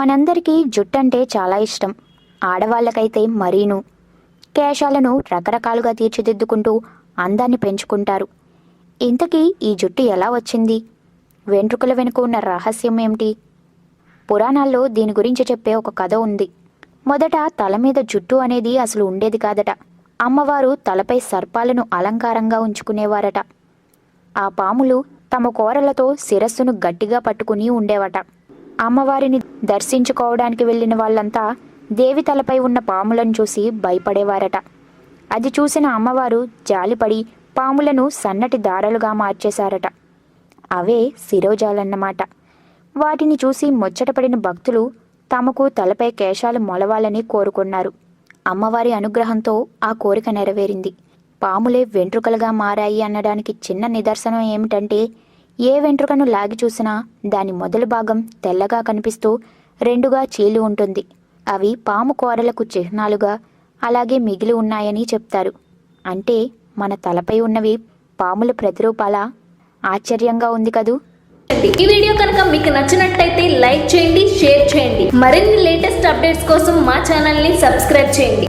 మనందరికీ జుట్టంటే చాలా ఇష్టం. ఆడవాళ్ళకైతే మరీను. కేశాలను రకరకాలుగా తీర్చిదిద్దుకుంటూ అందాన్ని పెంచుకుంటారు. ఇంతకీ ఈ జుట్టు ఎలా వచ్చింది? వెంట్రుకల వెనుక ఉన్న రహస్యం ఏమిటి? పురాణాల్లో దీని గురించి చెప్పే ఒక కథ ఉంది. మొదట తల మీద జుట్టు అనేది అసలు ఉండేది కాదట. అమ్మవారు తలపై సర్పాలను అలంకారంగా ఉంచుకునేవారట. ఆ పాములు తమ కోరలతో శిరస్సును గట్టిగా పట్టుకుని ఉండేవట. అమ్మవారిని దర్శించుకోవడానికి వెళ్ళిన వాళ్ళంతా దేవి తలపై ఉన్న పాములను చూసి భయపడేవారట. అది చూసిన అమ్మవారు జాలిపడి పాములను సన్నటి దారాలుగా మార్చేశారట. అవే శిరోజాలన్నమాట. వాటిని చూసి ముచ్చటపడిన భక్తులు తమకు తలపై కేశాలు మొలవాలని కోరుకున్నారు. అమ్మవారి అనుగ్రహంతో ఆ కోరిక నెరవేరింది. పాములే వెంట్రుకలుగా మారాయి అనడానికి చిన్న నిదర్శనం ఏమిటంటే, ఏ వెంట్రుకను లాగి చూసినా దాని మొదలు భాగం తెల్లగా కనిపిస్తూ రెండుగా చీలి ఉంటుంది. అవి పాము కోరలకు చిహ్నాలుగా అలాగే మిగిలి ఉన్నాయని చెప్తారు. అంటే మన తలపై ఉన్నవి పాముల ప్రతిరూపాలా? ఆశ్చర్యంగా ఉంది కదూ. ఈ వీడియో కనుక మీకు నచ్చినట్టయితే లైక్ చేయండి, షేర్ చేయండి. మరిన్ని లేటెస్ట్ అప్డేట్స్ కోసం మా ఛానల్ని సబ్స్క్రైబ్ చేయండి.